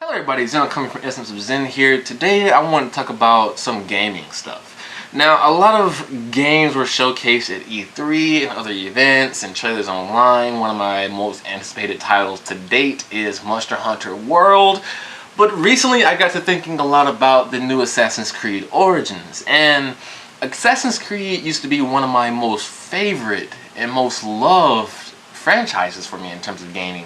Hello everybody, Zen coming from Essence of Zen here. Today I want to talk about some gaming stuff. Now, a lot of games were showcased at E3 and other events and trailers online. One of my most anticipated titles to date is Monster Hunter World. But recently I got to thinking a lot about the new Assassin's Creed Origins. And Assassin's Creed used to be one of my most favorite and most loved franchises for me in terms of gaming.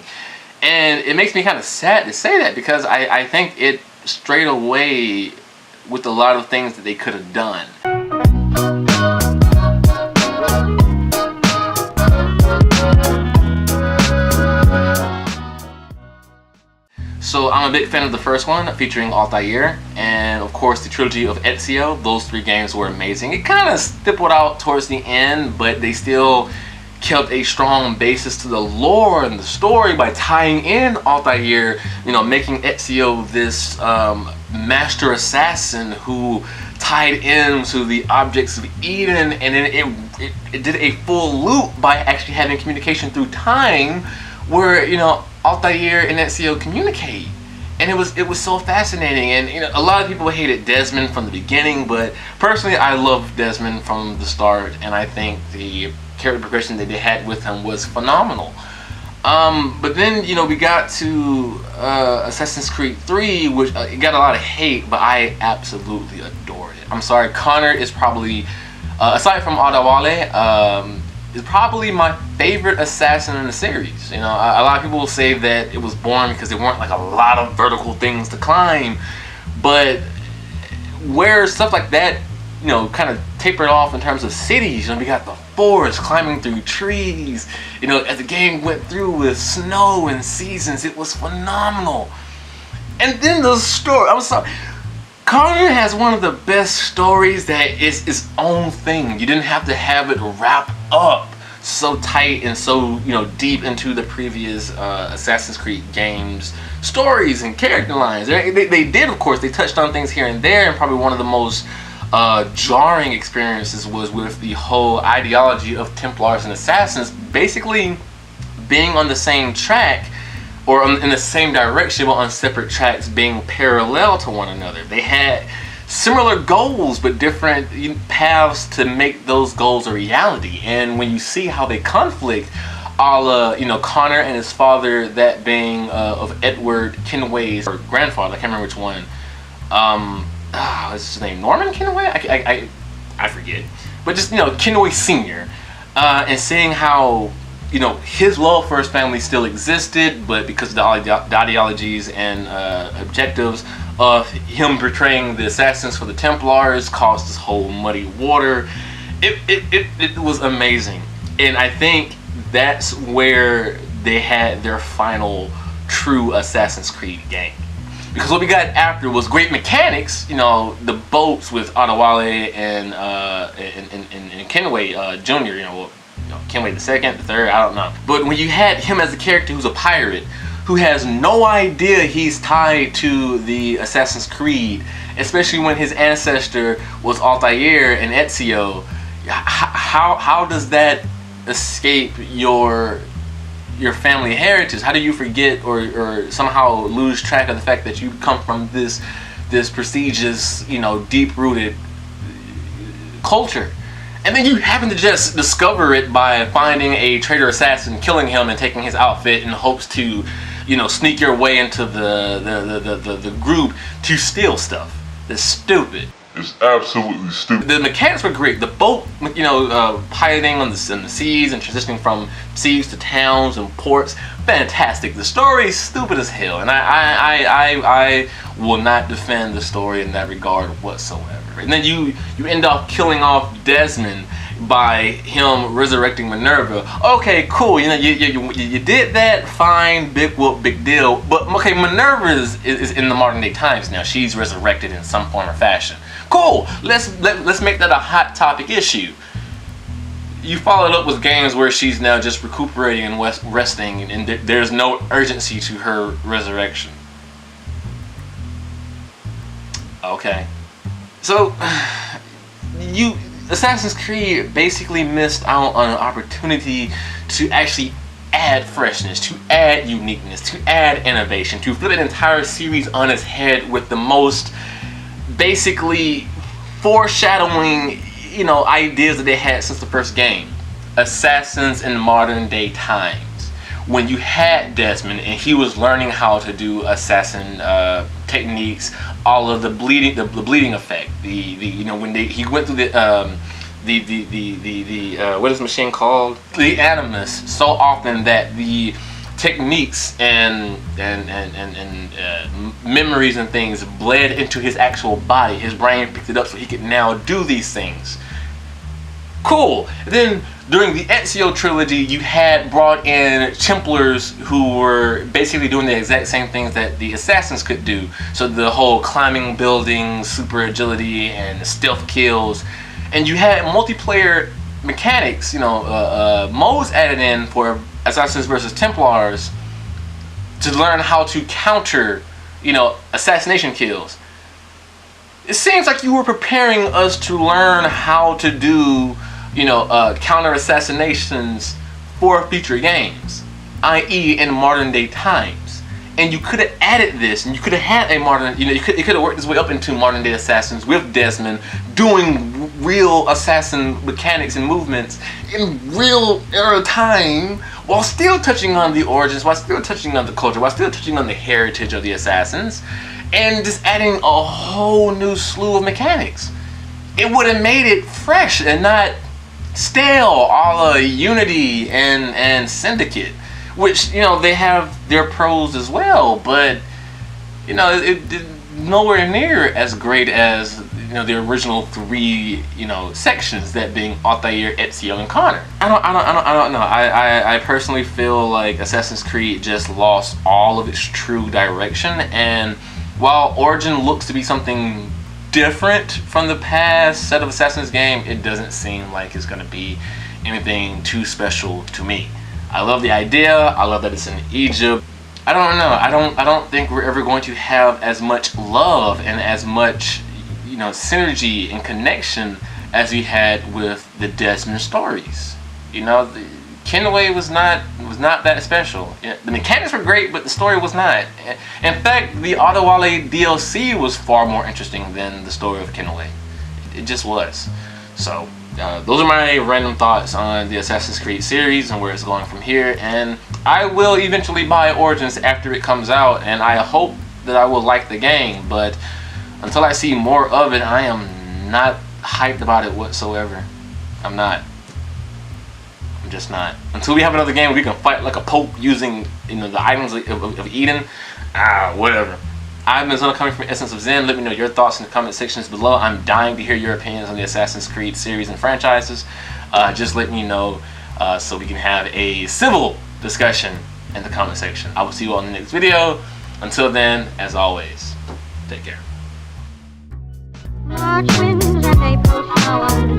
And it makes me kind of sad to say that because I think it strayed away with a lot of things that they could have done. So I'm a big fan of the first one featuring Altair and of course the trilogy of Ezio. Those three games were amazing. It kind of stippled out towards the end, but they still kept a strong basis to the lore and the story by tying in Altair, making Ezio this master assassin who tied into the objects of Eden, and then it did a full loop by actually having communication through time where Altair and Ezio communicate. And it was so fascinating. And a lot of people hated Desmond from the beginning, but personally I love Desmond from the start, and I think the character progression that they had with him was phenomenal. But then we got to Assassin's Creed 3, which it got a lot of hate, but I absolutely adored it. I'm sorry, Connor is probably aside from Adewale, is probably my favorite assassin in the series. A lot of people will say that it was boring because there weren't like a lot of vertical things to climb, but where stuff like that kind of tapered off in terms of cities, we got the forest climbing through trees, as the game went through with snow and seasons, it was phenomenal. And then the story, I'm sorry, Connor has one of the best stories that is its own thing. You didn't have to have it wrap up so tight and so deep into the previous Assassin's Creed games stories and character lines. They did, of course, they touched on things here and there, and probably one of the most jarring experiences was with the whole ideology of Templars and Assassins basically being on the same track or in the same direction but on separate tracks, being parallel to one another. They had similar goals but different paths to make those goals a reality. And when you see how they conflict, a la Connor and his father, that being of Edward Kenway's or grandfather, I can't remember which one. What's his name? Norman Kenway? I forget. But just Kenway Sr. And seeing how his love for his family still existed, but because of the ideologies and objectives of him portraying the assassins for the Templars caused this whole muddy water. It was amazing, and I think that's where they had their final true Assassin's Creed game. Because what we got after was great mechanics, the boats with Adewale and Kenway Jr., Kenway the second, the third, I don't know. But when you had him as a character who's a pirate, who has no idea he's tied to the Assassin's Creed, especially when his ancestor was Altair and Ezio, how does that escape your family heritage? How do you forget or somehow lose track of the fact that you come from this prestigious, deep-rooted culture? And then you happen to just discover it by finding a traitor assassin, killing him, and taking his outfit in hopes to, sneak your way into the group to steal stuff. That's stupid. It's absolutely stupid. The mechanics were great. The boat, piloting on the seas and transitioning from seas to towns and ports, fantastic. The story is stupid as hell, and I will not defend the story in that regard whatsoever. And then you end up killing off Desmond by him resurrecting Minerva. Okay, cool. You did that. Fine. Big whoop. Big deal. But okay, Minerva is in the modern day times now. She's resurrected in some form or fashion. Cool. Let's make that a hot topic issue. You followed up with games where she's now just recuperating and resting, and there's no urgency to her resurrection. Okay. So Assassin's Creed basically missed out on an opportunity to actually add freshness, to add uniqueness, to add innovation, to flip an entire series on its head with the most basically foreshadowing, you know, ideas that they had since the first game. Assassins in modern day times. When you had Desmond and he was learning how to do assassin techniques, all of the bleeding effect, you know, when he went through what is the machine called? The Animus, so often that the techniques and memories and things bled into his actual body. His brain picked it up so he could now do these things. Cool. Then during the Ezio trilogy, you had brought in Templars who were basically doing the exact same things that the Assassins could do. So the whole climbing buildings, super agility, and stealth kills. And you had multiplayer mechanics, you know, modes added in for Assassins versus Templars to learn how to counter, you know, assassination kills. It seems like you were preparing us to learn how to do, you know, counter assassinations for future games, i.e. in modern day times. And you could have added this, and you could have had a modern, you know, it could have worked its way up into modern day assassins with Desmond doing real assassin mechanics and movements in real era time, while still touching on the origins, while still touching on the culture, while still touching on the heritage of the assassins, and just adding a whole new slew of mechanics. It would have made it fresh and not stale, a la Unity and Syndicate, which, you know, they have their pros as well, but, you know, it nowhere near as great as, you know, the original three, you know, sections, that being Altair, Ezio, and Connor. I don't know. I personally feel like Assassin's Creed just lost all of its true direction, and while Origin looks to be something different from the past set of Assassin's game, it doesn't seem like it's gonna be anything too special to me. I love the idea. I love that it's in Egypt. I don't know. I don't think we're ever going to have as much love and as much, you know, synergy and connection as we had with the Desmond stories. You know, Kenway was not that special. The mechanics were great, but the story was not. In fact, the Adewale DLC was far more interesting than the story of Kenway. It just was. So those are my random thoughts on the Assassin's Creed series and where it's going from here. And I will eventually buy Origins after it comes out, and I hope that I will like the game. But until I see more of it, I am not hyped about it whatsoever. I'm not. I'm just not. Until we have another game where we can fight like a pope using, you know, the items of Eden. Whatever. I've been Zona, coming from Essence of Zen. Let me know your thoughts in the comment sections below. I'm dying to hear your opinions on the Assassin's Creed series and franchises. Just let me know so we can have a civil discussion in the comment section. I will see you all in the next video. Until then, as always, take care. March winds and April showers.